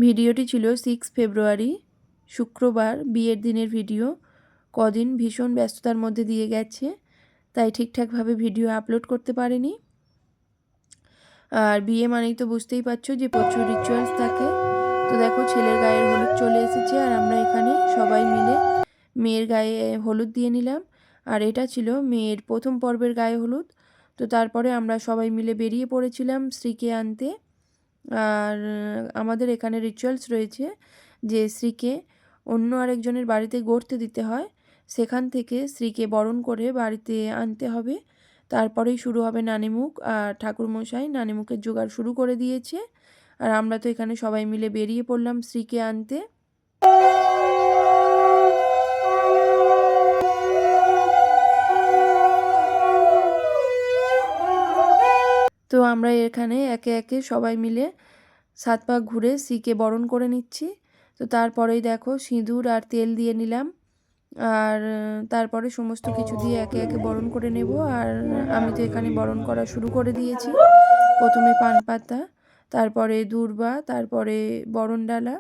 ভিডিওটি ছিল 6 ফেব্রুয়ারি শুক্রবার, বিয়ের দিনের ভিডিও। কদিন ভীষণ ব্যস্ততার মধ্যে দিয়ে গেছে, তাই ঠিকঠাকভাবে ভিডিও আপলোড করতে পারিনি। আর বিয়ে মানেই তো বুঝতেই পারছো যে প্রচুর রিচুয়ালস থাকে। তো দেখো, ছেলের গায়ের হলুদ চলে এসেছে আর আমরা এখানে সবাই মিলে মেয়ের গায়ে হলুদ দিয়ে নিলাম। আর এটা ছিল মেয়ের প্রথম পর্বের গায়ে হলুদ। তো তারপরে আমরা সবাই মিলে বেরিয়ে পড়েছিলাম স্ত্রীকে আনতে। আর আমাদের এখানে রিচুয়ালস রয়েছে যে স্ত্রীকে অন্য আরেকজনের বাড়িতে গড়তে দিতে হয়, সেখান থেকে স্ত্রীকে বরণ করে বাড়িতে আনতে হবে। তারপরেই শুরু হবে নানিমুখ। আর ঠাকুরমশাই নানিমুখের জোগাড় শুরু করে দিয়েছে। আর আমরা তো এখানে সবাই মিলে বেরিয়ে পড়লাম স্ত্রীকে আনতে। তো আমরা এখানে একে একে সবাই মিলে 7 পাক ঘুরে স্ত্রীকে বরণ করে নিচ্ছি। তো তারপরেই দেখো, সিঁদুর আর তেল দিয়ে নিলাম। আর তারপরে সমস্ত কিছু দিয়ে একে একে বরণ করে নেব। আর আমি তো এখানে বরণ করা শুরু করে দিয়েছি। প্রথমে পান পাতা, তারপরে দূর্বা, তারপরে বরণ ডালা,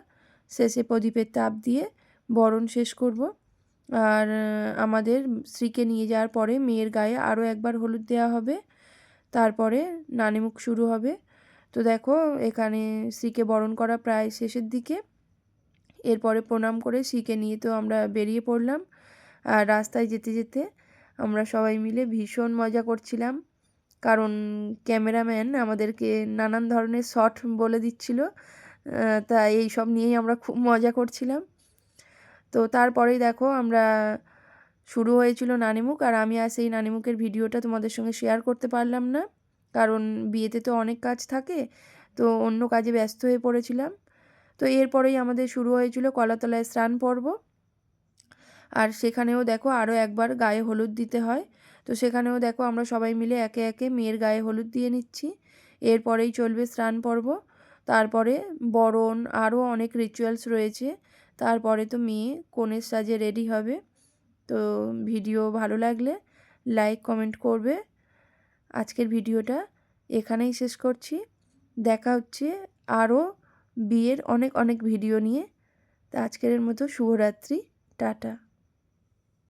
শেষে প্রদীপের তাপ দিয়ে বরণ শেষ করব। আর আমাদের স্ত্রীকে নিয়ে যাওয়ার পরে মেয়ের গায়ে আরও একবার হলুদ দেওয়া হবে। তারপরে নানিমুখ শুরু হবে। তো দেখো, এখানে স্ত্রীকে বরণ করা প্রায় শেষের দিকে। এরপরে প্রণাম করে স্ত্রীকে নিয়ে তো আমরা বেরিয়ে পড়লাম। আর রাস্তায় যেতে যেতে আমরা সবাই মিলে ভীষণ মজা করছিলাম, কারণ ক্যামেরাম্যান আমাদেরকে নানান ধরনের শট বলে দিচ্ছিল। তা এই সব নিয়েই আমরা খুব মজা করছিলাম। তো তারপরেই দেখো, আমরা শুরু হয়েছিল নানিমুখ। আর আমি আর সেই নানিমুখের ভিডিওটা তোমাদের সঙ্গে শেয়ার করতে পারলাম না, কারণ বিয়েতে তো অনেক কাজ থাকে, তো অন্য কাজে ব্যস্ত হয়ে পড়েছিলাম। তো এরপরেই আমাদের শুরু হয়েছিল কলাতলায় স্নান পর্ব। আর সেখানেও দেখো আরও একবার গায়ে হলুদ দিতে হয়। তো সেখানেও দেখো আমরা সবাই মিলে একে একে মেয়ের গায়ে হলুদ দিয়ে নিচ্ছি। এরপরেই চলবে স্নান পর্ব, তারপরে বরণ, আরও অনেক রিচুয়ালস রয়েছে। তারপরে তো মেয়ে কনের সাজে রেডি হবে। তো ভিডিও ভালো লাগলে লাইক কমেন্ট করবে। আজকের ভিডিওটা এখানেই শেষ করছি। দেখা হচ্ছে আরও বিয়ের অনেক অনেক ভিডিও নিয়ে। তা আজকের মতো শুভরাত্রি, টাটা।